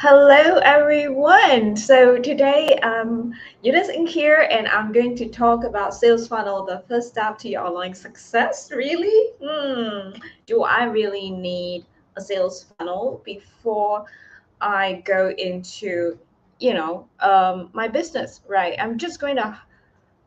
Hello, everyone. So today, Eunice in here, and I'm going to talk about sales funnel, the first step to your online success. Really? Do I really need a sales funnel before I go into, my business? Right. I'm just going to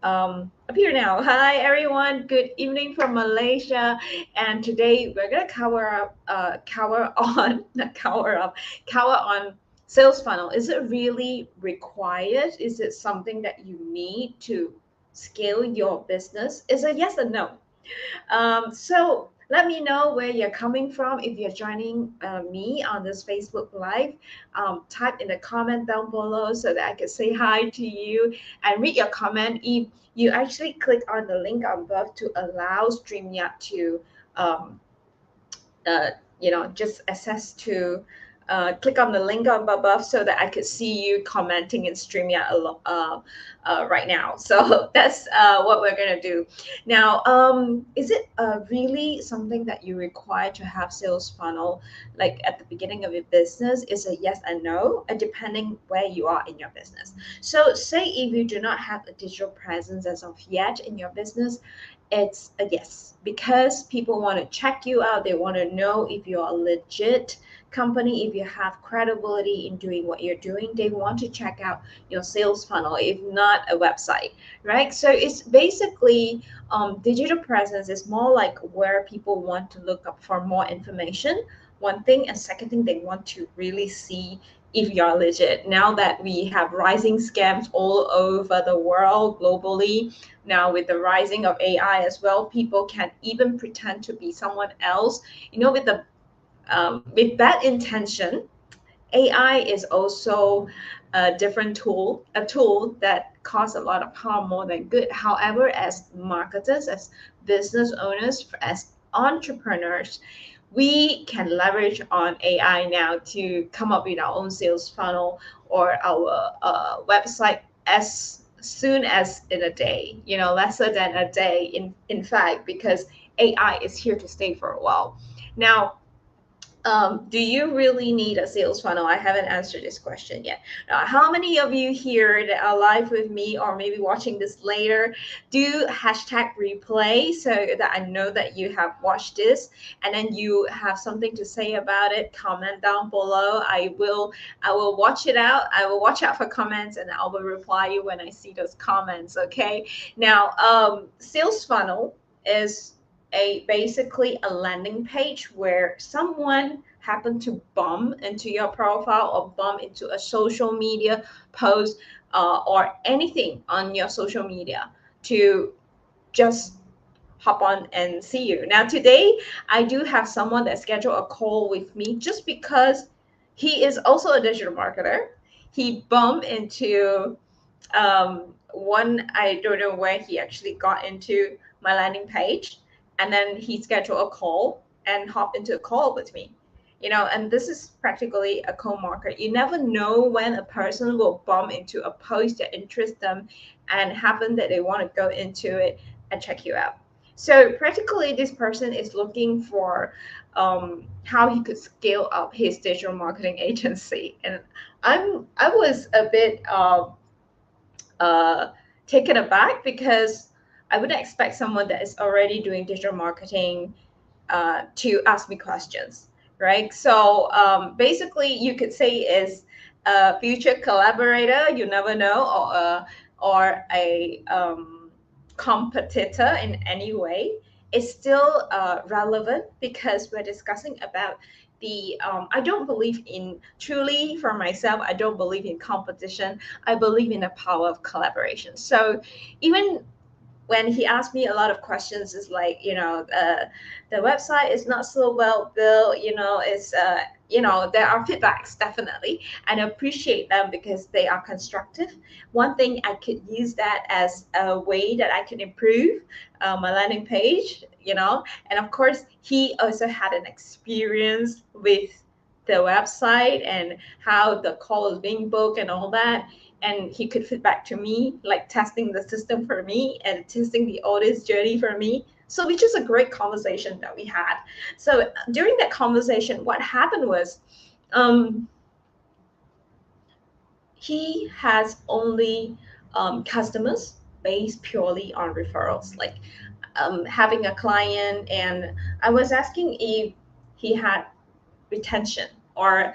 appear now. Hi, everyone. Good evening from Malaysia. And today we're gonna cover on not cover up, cover on sales funnel. Is it really required? Is it something that you need to scale your business? Is it yes or no? So let me know where you're coming from. If you're joining me on this Facebook Live, type in the comment down below so that I can say hi to you and read your comment. If you actually click on the link above to allow StreamYard to um, uh, just access to click on the link up above so that I could see you commenting in StreamYard right now. So that's what we're going to do. Now, is it really something that you require to have sales funnel like at the beginning of your business? Is a yes and no, depending where you are in your business. So say if you do not have a digital presence as of yet in your business, it's a yes because people want to check you out. They want to know if you're a legit company, if you have credibility in doing what you're doing. They want to check out your sales funnel, if not a website, right? So it's basically digital presence is more like where people want to look up for more information. One thing, and second thing, they want to really see if you're legit. Now that we have rising scams all over the world globally, now with the rising of AI as well, people can even pretend to be someone else. With that intention, AI is also a different tool, a tool that causes a lot of harm more than good. However, as marketers, as business owners, as entrepreneurs, we can leverage on AI now to come up with our own sales funnel or our website as soon as in a day, lesser than a day in fact, because AI is here to stay for a while. Now, do you really need a sales funnel? I haven't answered this question yet. How many of you here that are live with me or maybe watching this later do hashtag replay so that I know that you have watched this and then you have something to say about it? Comment down below. I will watch it out. I will watch out for comments and I will reply you when I see those comments. Okay. Now, sales funnel is basically a landing page where someone happened to bump into your profile or bump into a social media post or anything on your social media to just hop on and see you. Now today I do have someone that scheduled a call with me just because he is also a digital marketer. He bumped into one, I don't know where he actually got into my landing page, and then he scheduled a call and hop into a call with me. And this is practically a co-market. You never know when a person will bump into a post that interests them and happen that they want to go into it and check you out. So practically this person is looking for how he could scale up his digital marketing agency. And I was a bit uh, taken aback because I wouldn't expect someone that is already doing digital marketing to ask me questions, right? So basically, you could say is a future collaborator. You never know, or a competitor in any way. It's still relevant because we're discussing about the I don't believe in truly for myself, I don't believe in competition. I believe in the power of collaboration. So even when he asked me a lot of questions, is like, the website is not so well built, it's there are feedbacks definitely, and I appreciate them because they are constructive. One thing, I could use that as a way that I can improve my landing page, and of course he also had an experience with the website and how the call is being booked and all that, and he could feedback to me, like testing the system for me and testing the audience journey for me. So which is a great conversation that we had. So during that conversation, what happened was, um, he has only customers based purely on referrals, like having a client, and I was asking if he had retention or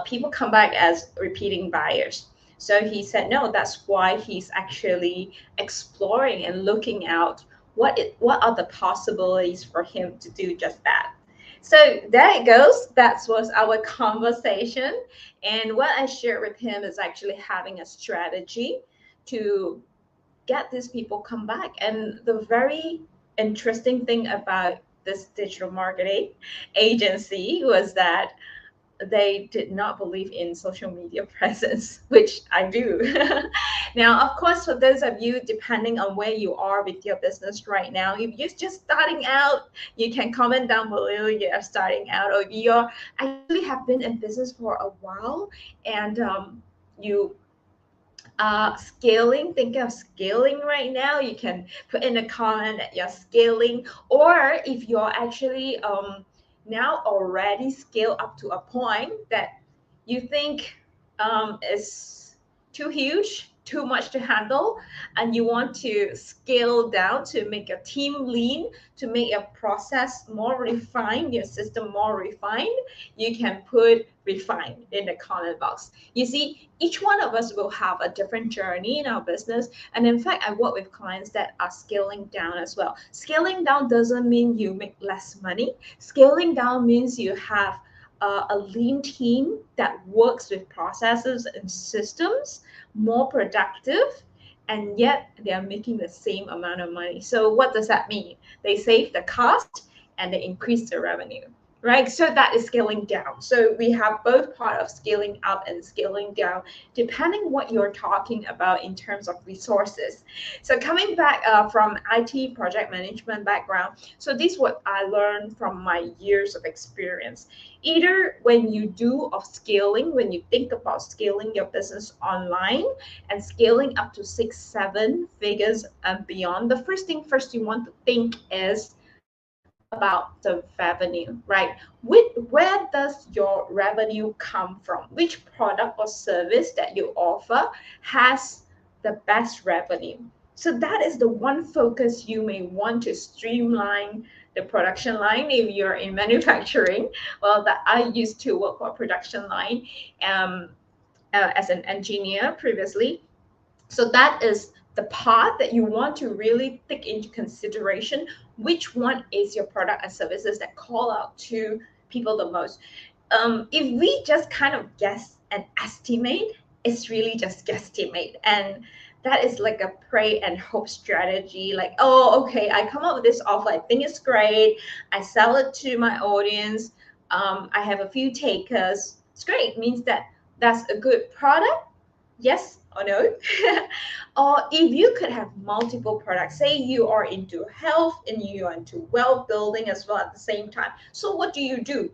people come back as repeating buyers. So he said no. That's why he's actually exploring and looking out what are the possibilities for him to do just that. So there it goes. That was our conversation. And what I shared with him is actually having a strategy to get these people come back. And the very interesting thing about this digital marketing agency was that they did not believe in social media presence, which I do. Now, of course, for those of you, depending on where you are with your business right now, if you're just starting out, you can comment down below you are starting out, or you're actually have been in business for a while and you scaling, think of scaling right now, you can put in a comment that you're scaling. Or if you're actually now already scaled up to a point that you think is too huge, too much to handle, and you want to scale down to make your team lean, to make your process more refined, your system more refined, you can put refined in the comment box. You see, each one of us will have a different journey in our business. And in fact, I work with clients that are scaling down as well. Scaling down doesn't mean you make less money. Scaling down means you have a lean team that works with processes and systems, more productive, and yet they are making the same amount of money. So what does that mean? They save the cost and they increase the revenue, right? So that is scaling down. So we have both part of scaling up and scaling down, depending what you're talking about in terms of resources. So coming back from IT project management background, so this is what I learned from my years of experience. Either when you do of scaling, when you think about scaling your business online and scaling up to 6-7 figures and beyond, the first thing first you want to think is about the revenue, right? Where does your revenue come from? Which product or service that you offer has the best revenue? So that is the one focus you may want to streamline the production line if you're in manufacturing. Well, that I used to work for a production line as an engineer previously. So that is the part that you want to really take into consideration. Which one is your product and services that call out to people the most? If we just kind of guess and estimate, it's really just guesstimate. And that is like a pray and hope strategy. Like, oh, okay, I come up with this offer. I think it's great. I sell it to my audience. I have a few takers. It's great. It means that that's a good product. Yes or no? Or if you could have multiple products, say you are into health and you are into wealth building as well at the same time. So what do?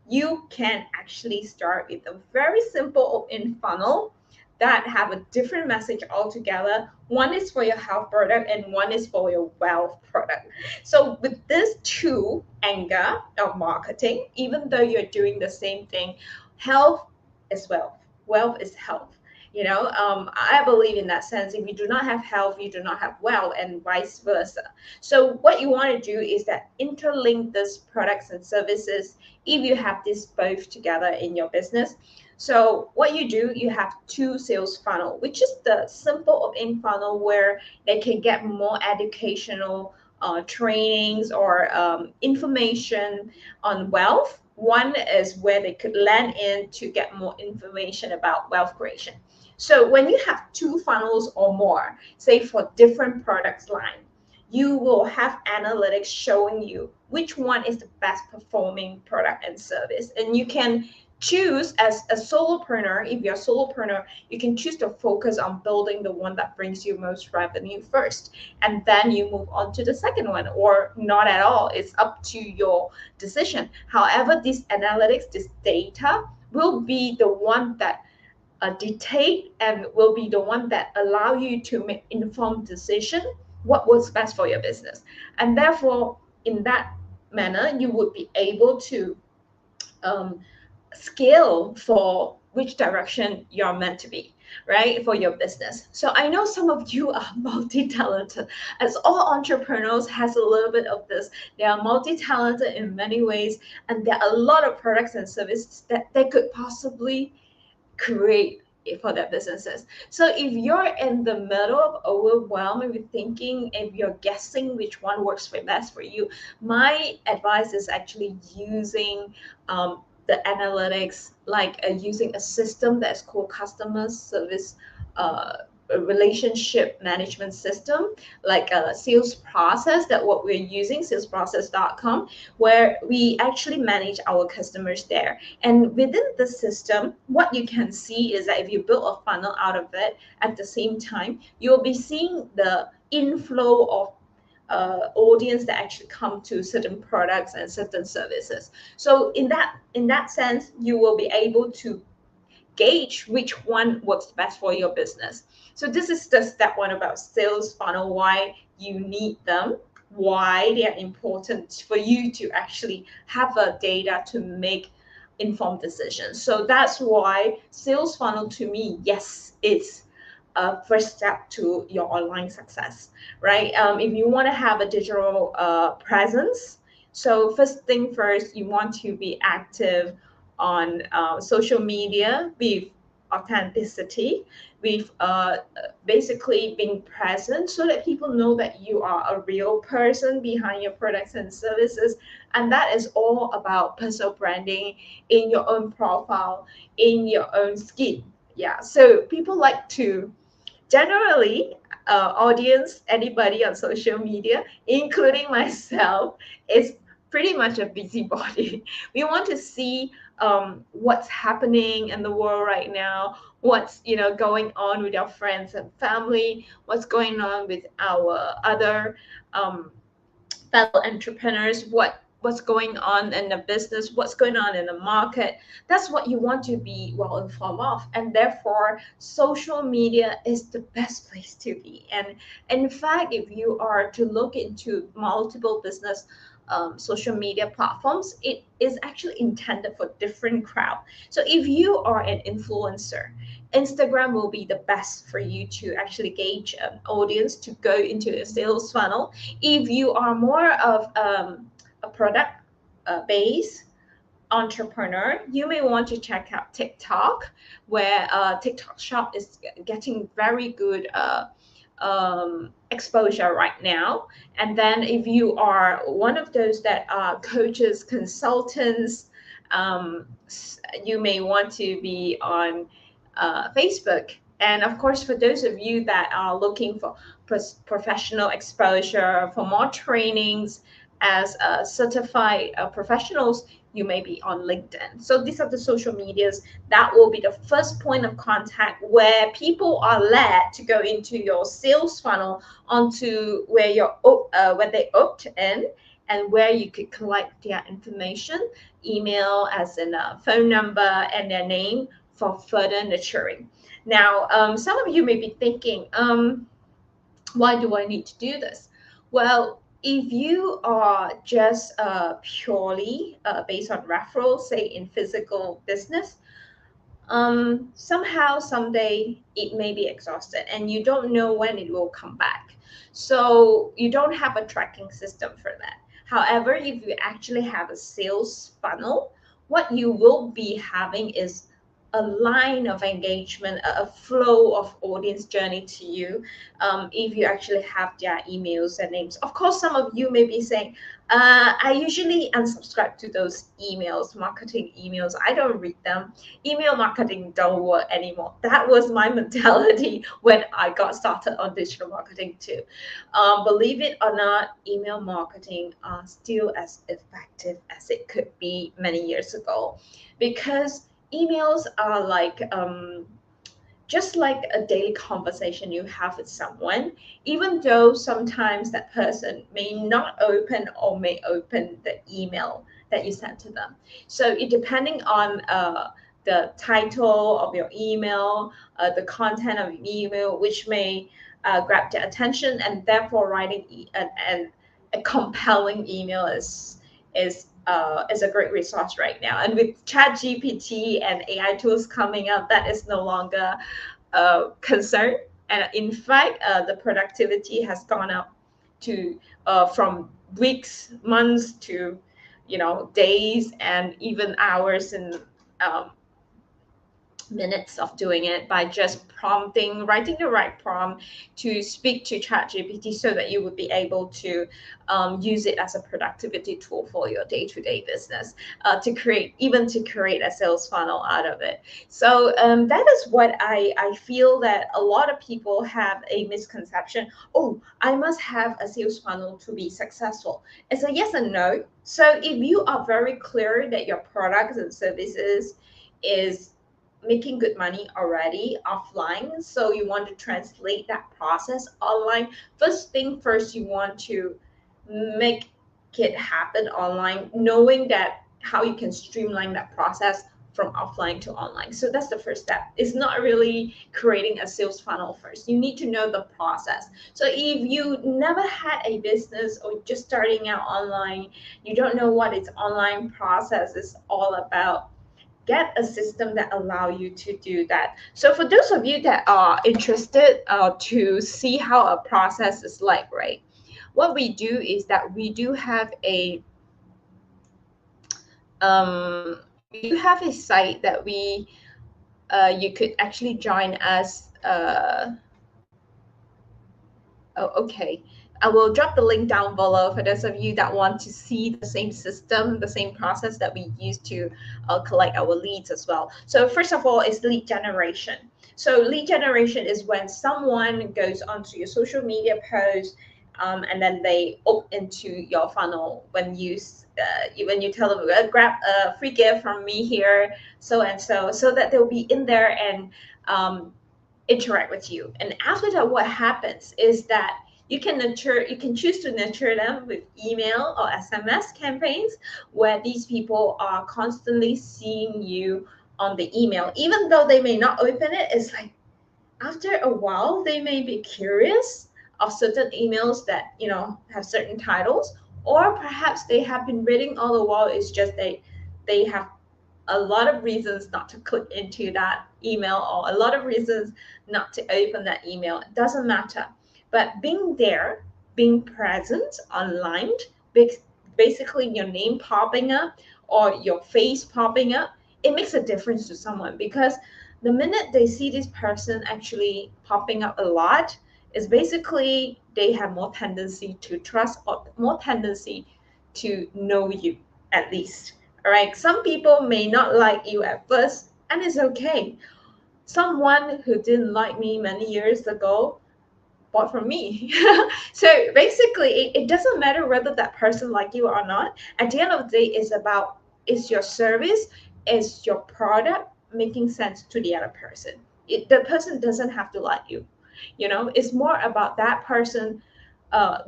You can actually start with a very simple open funnel that have a different message altogether. One is for your health product and one is for your wealth product. So with this two angle of marketing, even though you're doing the same thing, health is wealth is health. I believe in that sense. If you do not have health, you do not have wealth, and vice versa. So what you want to do is that interlink these products and services if you have this both together in your business. So what you do, you have two sales funnel, which is the simple opt-in funnel where they can get more educational trainings or information on wealth. One is where they could land in to get more information about wealth creation. So when you have two funnels or more, say for different products line, you will have analytics showing you which one is the best performing product and service. And you can choose as a solopreneur. If you're a solopreneur, you can choose to focus on building the one that brings you most revenue first, and then you move on to the second one, or not at all. It's up to your decision. However, this analytics, this data will be the one that dictate and will be the one that allow you to make informed decision what works best for your business. And therefore, in that manner, you would be able to scale for which direction you're meant to be, right, for your business. So I know some of you are multi-talented, as all entrepreneurs has a little bit of this. They are multi-talented in many ways, and there are a lot of products and services that they could possibly create for their businesses. So if you're in the middle of overwhelm, with thinking, if you're guessing which one works for best for you, my advice is actually using the analytics, like using a system that's called customer service a relationship management system, like a sales process, that what we're using, salesprocess.com, where we actually manage our customers there. And within the system, what you can see is that if you build a funnel out of it, at the same time, you'll be seeing the inflow of audience that actually come to certain products and certain services. So in that sense, you will be able to gauge which one works best for your business. So this is the step one about sales funnel, why you need them, why they are important for you to actually have a data to make informed decisions. So that's why sales funnel, to me, yes, it's a first step to your online success, right? If you want to have a digital presence, so first thing first, you want to be active on social media with authenticity, with basically being present, so that people know that you are a real person behind your products and services. And that is all about personal branding in your own profile, in your own skin. Yeah, so people like to generally, audience, anybody on social media, including myself, is pretty much a busybody. We want to see what's happening in the world right now, what's going on with our friends and family, what's going on with our other um, fellow entrepreneurs, what's going on in the business, what's going on in the market. That's what you want to be well informed of, and therefore social media is the best place to be. And in fact, if you are to look into multiple business social media platforms, it is actually intended for different crowd. So if you are an influencer, Instagram will be the best for you to actually gauge an audience to go into a sales funnel. If you are more of a product based entrepreneur, you may want to check out TikTok, where TikTok Shop is getting very good exposure right now. And then if you are one of those that are coaches, consultants, you may want to be on Facebook. And of course, for those of you that are looking for professional exposure, for more trainings as certified professionals, you may be on LinkedIn. So these are the social medias that will be the first point of contact where people are led to go into your sales funnel, onto where where they opt in, and where you could collect their information, email as in a phone number, and their name for further nurturing. Now, some of you may be thinking, why do I need to do this? Well, if you are just purely based on referrals, say in physical business, somehow, someday it may be exhausted and you don't know when it will come back. So you don't have a tracking system for that. However, if you actually have a sales funnel, what you will be having is a line of engagement, a flow of audience journey to you. If you actually have their emails and names. Of course, some of you may be saying, I usually unsubscribe to those emails, marketing emails. I don't read them. Email marketing don't work anymore. That was my mentality when I got started on digital marketing too. Believe it or not, email marketing are still as effective as it could be many years ago, because emails are like just like a daily conversation you have with someone, even though sometimes that person may not open or may open the email that you sent to them. So it depending on the title of your email, the content of your email, which may grab their attention, and therefore writing a compelling email is is a great resource right now. And with ChatGPT and AI tools coming up, that is no longer a concern. And in fact, the productivity has gone up to from weeks, months to days and even hours and um, minutes of doing it by just writing the right prompt to speak to ChatGPT so that you would be able to use it as a productivity tool for your day-to-day business to create a sales funnel out of it. So that is what I feel that a lot of people have a misconception. Oh, I must have a sales funnel to be successful. It's a yes and no. So if you are very clear that your products and services is making good money already offline, so you want to translate that process online, first thing first, you want to make it happen online, knowing that how you can streamline that process from offline to online. So that's the first step. It's not really creating a sales funnel first. You need to know the process. So if you never had a business or just starting out online, you don't know what its online process is all about, get a system that allow you to do that. So for those of you that are interested to see how a process is like, right? What we do is that we do have a site that you could actually join us. Oh, okay. I will drop the link down below for those of you that want to see the same system, the same process that we use to collect our leads as well. So first of all, is lead generation. So lead generation is when someone goes onto your social media post, and then they opt into your funnel when you tell them, grab a free gift from me here, so and so that they'll be in there and interact with you. And after that, what happens is that you can choose to nurture them with email or SMS campaigns where these people are constantly seeing you on the email. Even though they may not open it, it's like after a while they may be curious of certain emails that have certain titles, or perhaps they have been reading all the while. It's just they have a lot of reasons not to click into that email, or a lot of reasons not to open that email. It doesn't matter. But being there, being present online, basically your name popping up or your face popping up, it makes a difference to someone, because the minute they see this person actually popping up a lot, is basically they have more tendency to trust or more tendency to know you, at least. All right, some people may not like you at first, and it's okay. Someone who didn't like me many years ago bought from me. So basically, it doesn't matter whether that person like you or not. At the end of the day, it's about, is your service, is your product making sense to the other person. The person doesn't have to like you. It's more about that person.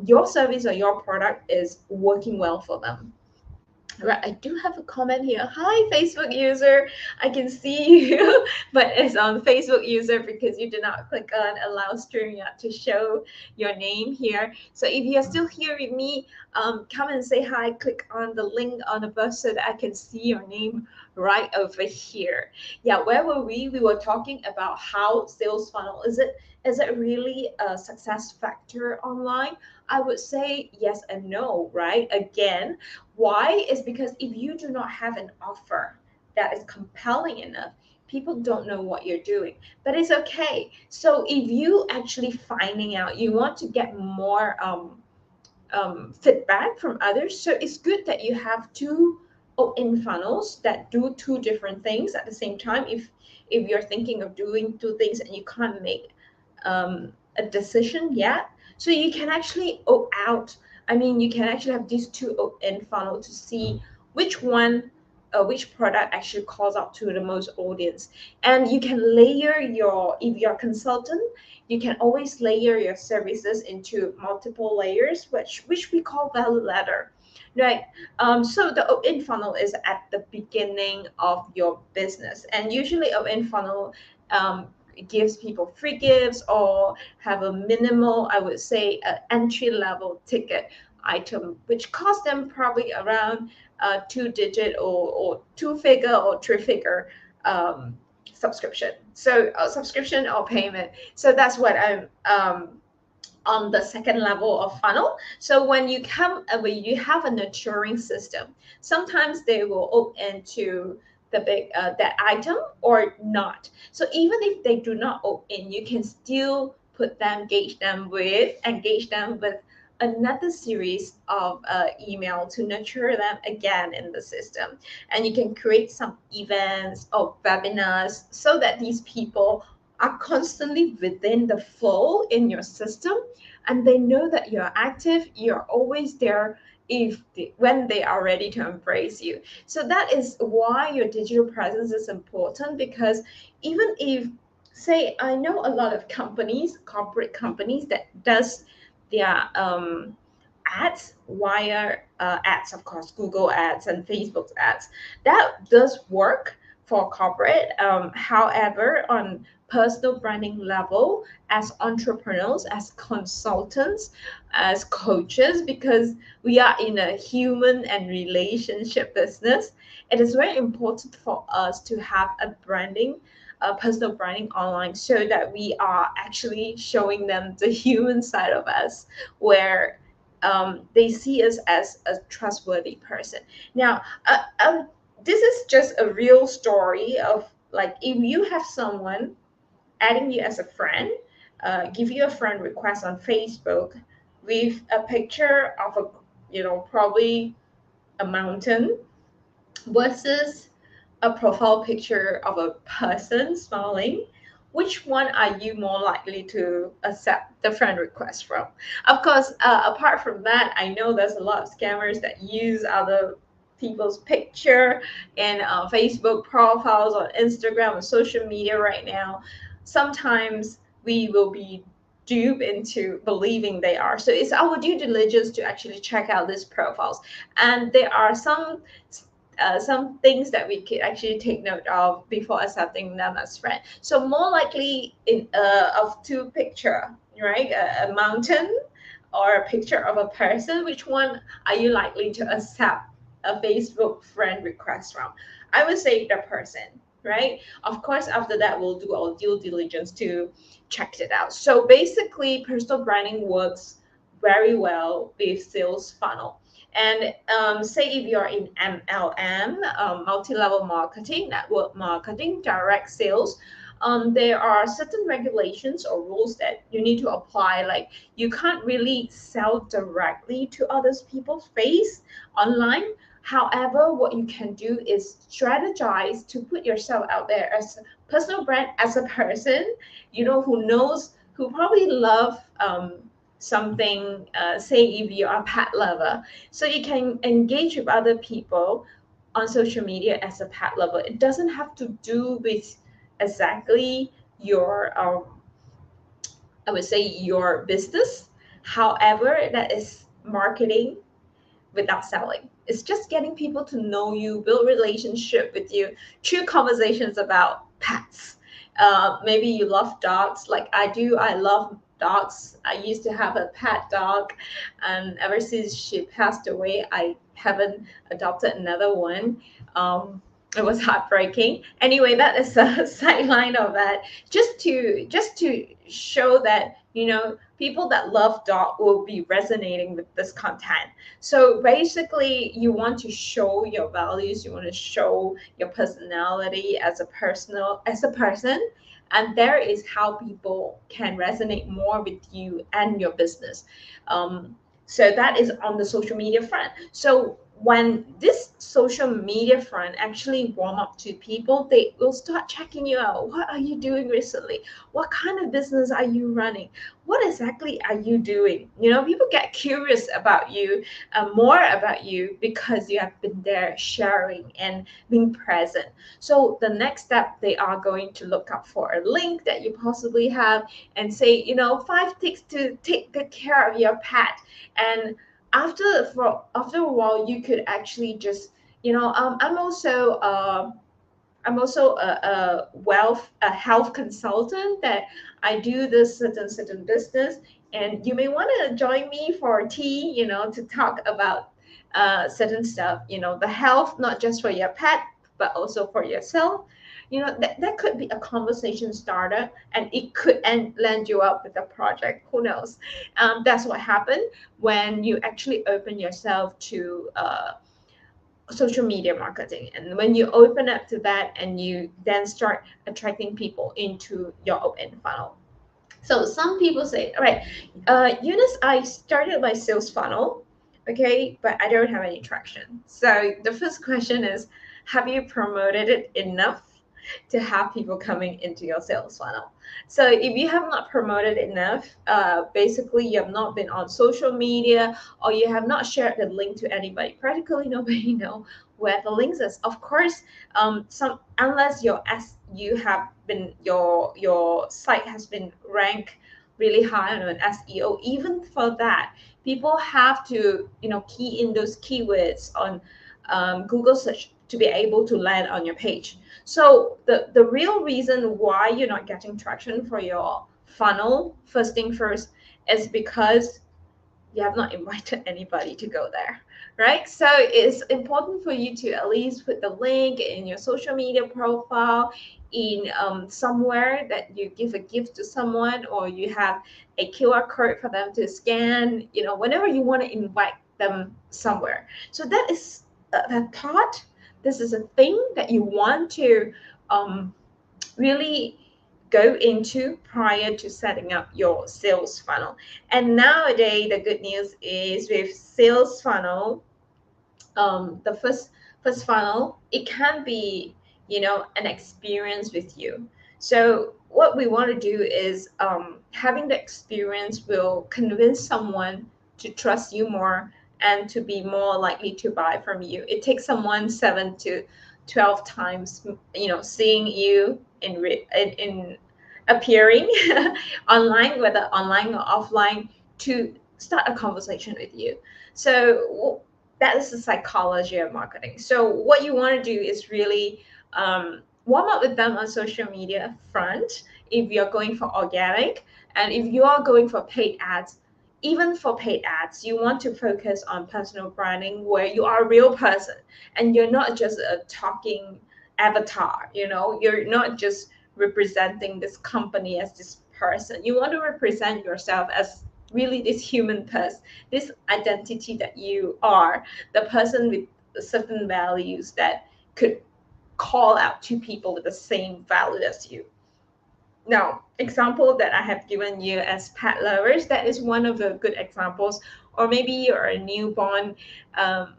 Your service or your product is working well for them. Right, I do have a comment here. Hi, Facebook user. I can see you, but it's on Facebook user because you did not click on allow StreamYard to show your name here. So if you're still here with me, come and say hi. Click on the link on above so that I can see your name right over here. Yeah, where were we? We were talking about how sales funnel is it really a success factor online? I would say yes and no, right? Again, why? Is because if you do not have an offer that is compelling enough, people don't know what you're doing. But it's okay. So if you actually finding out, you want to get more feedback from others, so it's good that you have two opt-in funnels that do two different things at the same time. If you're thinking of doing two things and you can't make a decision yet, so you can actually opt out. I mean, you can actually have these two opt-in funnel to see which one, which product actually calls out to the most audience. And you can layer if you're a consultant, you can always layer your services into multiple layers, which we call value ladder. Right. So the opt-in funnel is at the beginning of your business, and usually opt-in funnel gives people free gifts or have a minimal, I would say, entry level ticket. item, which cost them probably around two-digit or two-figure or three-figure subscription. So subscription or payment. So that's what I'm on the second level of funnel. So when you have a nurturing system, sometimes they will opt into the big that item or not. So even if they do not opt in, you can still engage them with another series of email to nurture them again in the system. And you can create some events or webinars so that these people are constantly within the flow in your system, and they know that you're active, you're always there when they are ready to embrace you. So that is why your digital presence is important, because even if, say, I know a lot of companies, corporate companies, that does their ads via ads, of course, Google ads and Facebook ads. That does work for corporate. However, on personal branding level, as entrepreneurs, as consultants, as coaches, because we are in a human and relationship business, it is very important for us to have a branding, personal branding online, so that we are actually showing them the human side of us, where they see us as a trustworthy person. Now, this is just a real story of, like, if you have someone adding you as a friend, give you a friend request on Facebook with a picture of a, probably a mountain, versus a profile picture of a person smiling, which one are you more likely to accept the friend request from? Of course, apart from that, I know there's a lot of scammers that use other people's picture in Facebook profiles, or Instagram, or social media right now. Sometimes we will be duped into believing they are. So it's our due diligence to actually check out these profiles. And there are some things that we could actually take note of before accepting them as friend. So more likely in of two picture, right? A mountain or a picture of a person. Which one are you likely to accept a Facebook friend request from? I would say the person, right? Of course, after that, we'll do our due diligence to check it out. So basically, personal branding works very well with sales funnel. And say if you're in MLM, multi-level marketing, network marketing, direct sales, there are certain regulations or rules that you need to apply. Like, you can't really sell directly to others people's face online. However, what you can do is strategize to put yourself out there as a personal brand, as a person, who probably love something, say if you are a pet lover, so you can engage with other people on social media as a pet lover. It doesn't have to do with exactly your I would say your business. However, that is marketing without selling. It's just getting people to know you, build relationship with you through conversations about pets. Maybe you love dogs like I do. I love dogs. I used to have a pet dog, and ever since she passed away, I haven't adopted another one. It was heartbreaking. Anyway, that is a sideline of that. Just to show that, people that love dog will be resonating with this content. So basically, you want to show your values, you want to show your personality as a person, and there is how people can resonate more with you and your business. So that is on the social media front. So when this social media front actually warm up to people, they will start checking you out. What are you doing recently? What kind of business are you running? What exactly are you doing? People get curious about you, more about you, because you have been there sharing and being present. So the next step, they are going to look up for a link that you possibly have and say, 5 tips to take good care of your pet. And after a while, you could actually just, I'm also a health consultant, that I do this certain business, and you may want to join me for tea, to talk about certain stuff, the health, not just for your pet, but also for yourself. That could be a conversation starter, and it could land you up with a project. Who knows? That's what happened when you actually open yourself to social media marketing, and when you open up to that and you then start attracting people into your open funnel. So some people say, all right, Eunice, I started my sales funnel, okay, but I don't have any traction. So the first question is, have you promoted it enough to have people coming into your sales funnel? So if you have not promoted enough, basically you have not been on social media, or you have not shared the link to anybody. Practically nobody know where the links is. Of course, some unless you have been your site has been ranked really high on an SEO. Even for that, people have to key in those keywords on Google search to be able to land on your page. So the real reason why you're not getting traction for your funnel, first thing first, is because you have not invited anybody to go there, right? So it's important for you to at least put the link in your social media profile, in somewhere that you give a gift to someone, or you have a QR code for them to scan, whenever you want to invite them somewhere. So that is a thought. This is a thing that you want to really go into prior to setting up your sales funnel. And nowadays, the good news is with sales funnel, the first funnel, it can be an experience with you. So what we want to do is having the experience will convince someone to trust you more and to be more likely to buy from you. It takes someone 7 to 12 times seeing you in appearing online, whether online or offline, to start a conversation with you. So that is the psychology of marketing. So what you want to do is really warm up with them on social media front if you're going for organic, and if you are going for paid ads. Even for paid ads, you want to focus on personal branding, where you are a real person and you're not just a talking avatar. You're not just representing this company as this person. You want to represent yourself as really this human person, this identity that you are, the person with certain values that could call out to people with the same value as you. Now, example that I have given you as pet lovers, that is one of the good examples. Or maybe you're a newborn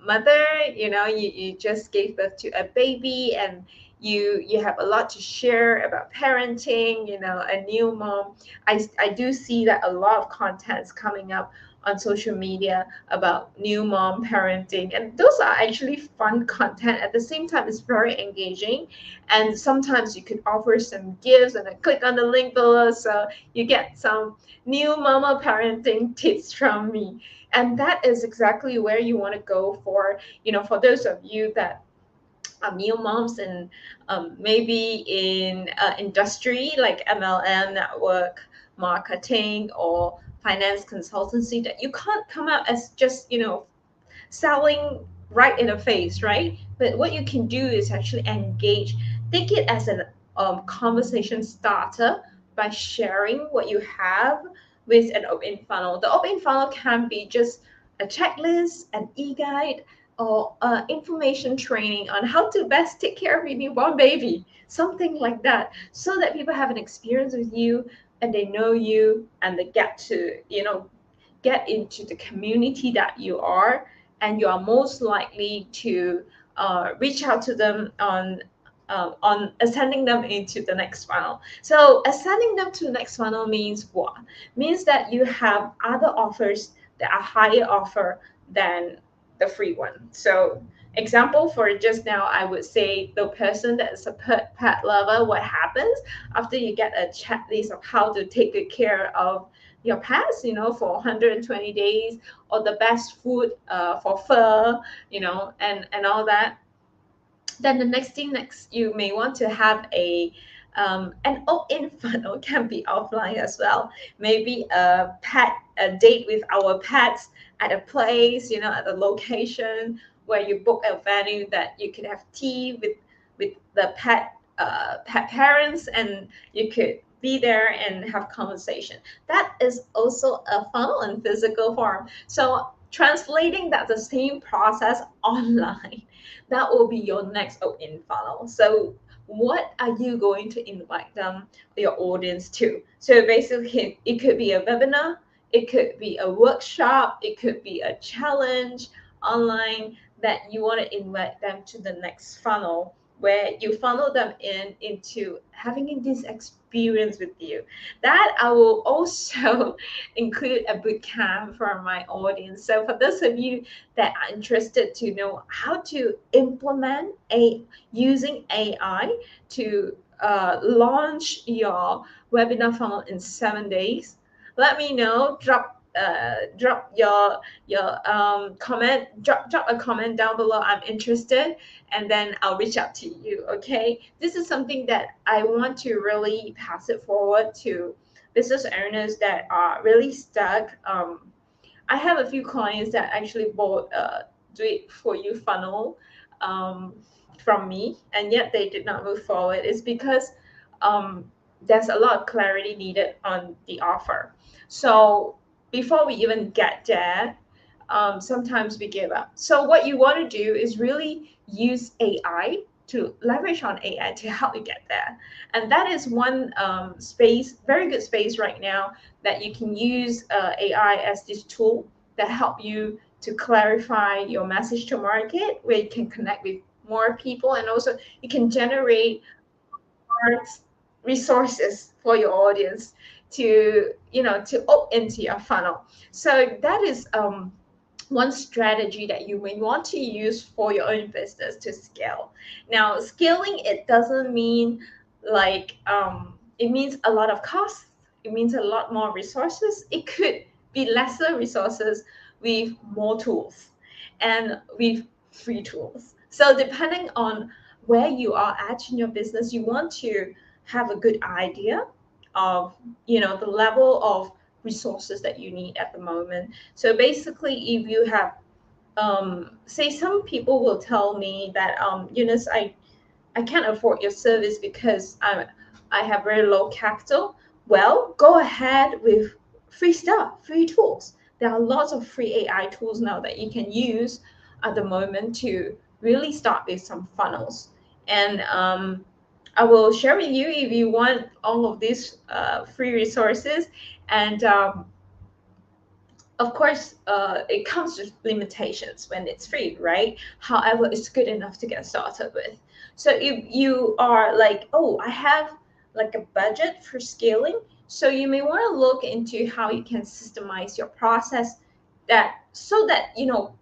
mother, you just gave birth to a baby, and you have a lot to share about parenting, a new mom. I do see that a lot of content is coming up on social media about new mom parenting, and those are actually fun content. At the same time, it's very engaging, and sometimes you could offer some gifts, and then click on the link below so you get some new mama parenting tips from me. And that is exactly where you want to go for, for those of you that are new moms, and maybe in industry like MLM, network marketing, or finance consultancy, that you can't come out as just selling right in the face, right? But what you can do is actually engage, take it as an conversation starter by sharing what you have with an open funnel. The open funnel can be just a checklist, an e-guide, or information training on how to best take care of your newborn baby, something like that, so that people have an experience with you and they know you, and they get to get into the community that you are, and you are most likely to reach out to them on ascending them into the next funnel. So ascending them to the next funnel means what? Means that you have other offers that are higher offer than the free one. So example for just now, I would say the person that is a pet lover, what happens after you get a checklist of how to take good care of your pets, for 120 days, or the best food for fur, and all that. Then the next thing, next, you may want to have An opt-in funnel can be offline as well. Maybe a date with our pets at a place, at a location where you book a venue that you could have tea with the pet parents, and you could be there and have conversation. That is also a funnel in physical form. So translating that the same process online, that will be your next opt-in funnel. So what are you going to invite them, your audience, to? So basically, it could be a webinar, it could be a workshop, it could be a challenge online that you want to invite them to the next funnel, where you funnel them into having this experience with you. That I will also include a boot camp for my audience. So for those of you that are interested to know how to implement using AI to launch your webinar funnel in 7 days, let me know. Drop your comment. Drop a comment down below. I'm interested, and then I'll reach out to you. Okay, this is something that I want to really pass it forward to business owners that are really stuck. I have a few clients that actually bought a do it for you funnel um, from me, and yet they did not move forward. It's because there's a lot of clarity needed on the offer. So before we even get there, sometimes we give up. So what you want to do is really use AI, to leverage on AI to help you get there. And that is one space, very good space right now, that you can use AI as this tool that help you to clarify your message to market, where you can connect with more people, and also you can generate more resources for your audience to to opt into your funnel. So that is one strategy that you may want to use for your own business to scale. Now, scaling, it doesn't mean like it means a lot of costs. It means a lot more resources. It could be lesser resources with more tools and with free tools. So depending on where you are at in your business, you want to have a good idea of the level of resources that you need at the moment. So basically, if you have, say, some people will tell me that, Eunice, I can't afford your service because I have very low capital. Well, go ahead with free stuff, free tools. There are lots of free AI tools now that you can use at the moment to really start with some funnels. And I will share with you if you want all of these free resources. And of course, it comes with limitations when it's free, right? However, it's good enough to get started with. So if you are like, oh, I have like a budget for scaling, so you may want to look into how you can systemize your process, that so that your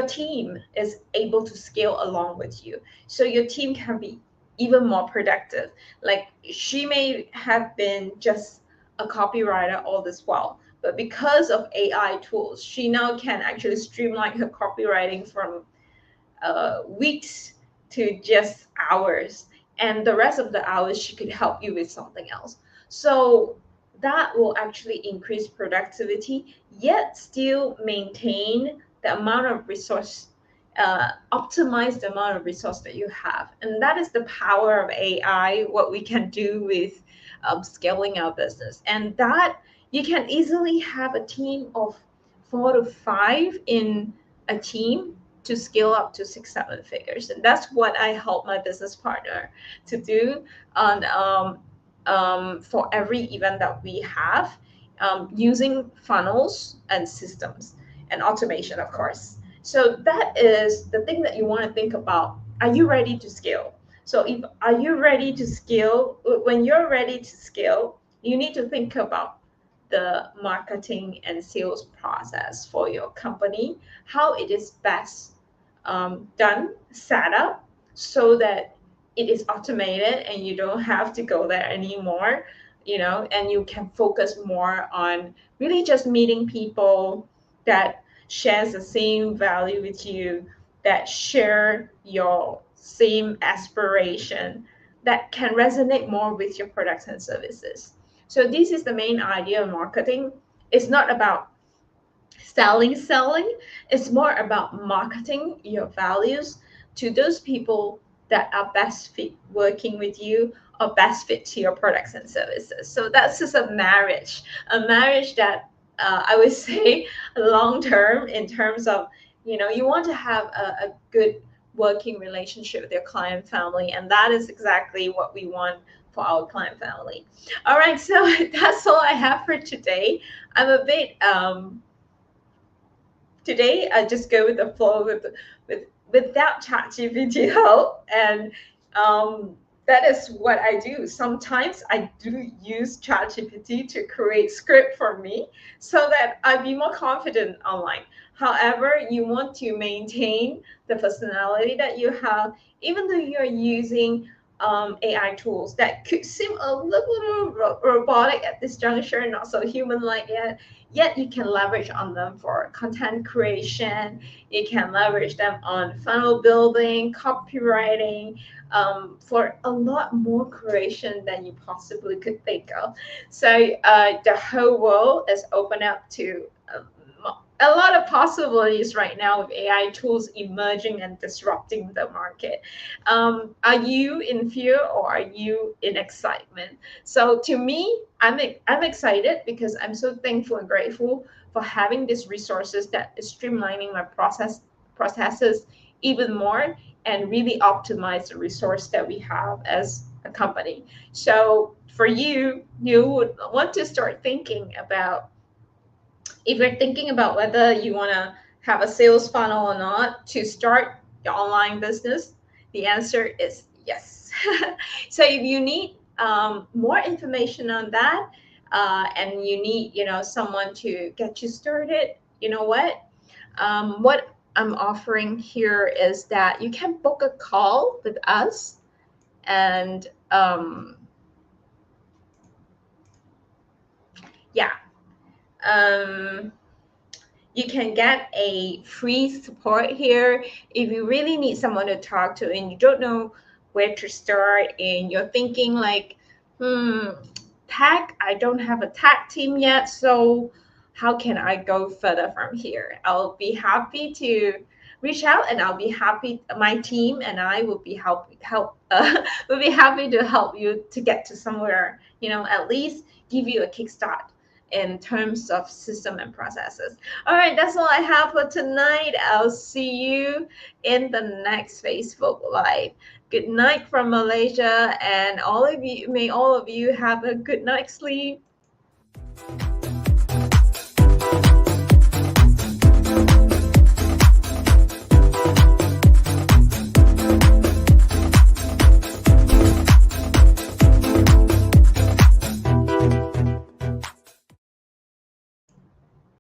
team is able to scale along with you, so your team can be even more productive. Like, she may have been just a copywriter all this while, but because of AI tools, she now can actually streamline her copywriting from weeks to just hours, and the rest of the hours she could help you with something else. So that will actually increase productivity, yet still maintain the amount of resource, optimize the amount of resource that you have. And that is the power of AI, what we can do with scaling our business. And that you can easily have a team of 4 to 5 in a team to scale up to 6, 7 figures. And that's what I help my business partner to do on for every event that we have, using funnels and systems and automation, of course. So that is the thing that you want to think about. Are you ready to scale? So if are you ready to scale? When you're ready to scale, you need to think about the marketing and sales process for your company, how it is best done, set up, so that it is automated and you don't have to go there anymore, and you can focus more on really just meeting people that shares the same value with you, that share your same aspiration, that can resonate more with your products and services. So this is the main idea of marketing. It's not about selling. It's more about marketing your values to those people that are best fit working with you or best fit to your products and services. So that's just a marriage that I would say long term, in terms of, you want to have a good working relationship with your client family, and that is exactly what we want for our client family. All right, so that's all I have for today. I'm a bit today I just go with the flow with without ChatGPT help, and that is what I do. Sometimes I do use ChatGPT to create script for me so that I be more confident online. However, you want to maintain the personality that you have, even though you're using AI tools that could seem a little robotic at this juncture, not so human-like yet you can leverage on them for content creation. You can leverage them on funnel building, copywriting, for a lot more creation than you possibly could think of. So the whole world is open up to a lot of possibilities right now with AI tools emerging and disrupting the market. Are you in fear or are you in excitement? So to me, I'm excited because I'm so thankful and grateful for having these resources that is streamlining my processes even more and really optimize the resource that we have as a company. So for you, you would want to start thinking about, if you're thinking about whether you want to have a sales funnel or not to start your online business, the answer is yes. So if you need more information on that, and you need, someone to get you started, you know what I'm offering here is that you can book a call with us, and yeah, um, you can get a free support here if you really need someone to talk to and you don't know where to start, and you're thinking like, tech, I don't have a tech team yet, so how can I go further from here? I'll be happy to reach out, and I'll be happy, my team and I will be will be happy to help you to get to somewhere, at least give you a kickstart in terms of system and processes. All right, that's all I have for tonight. I'll see you in the next Facebook Live. Good night from Malaysia, and all of you, may all of you have a good night's sleep.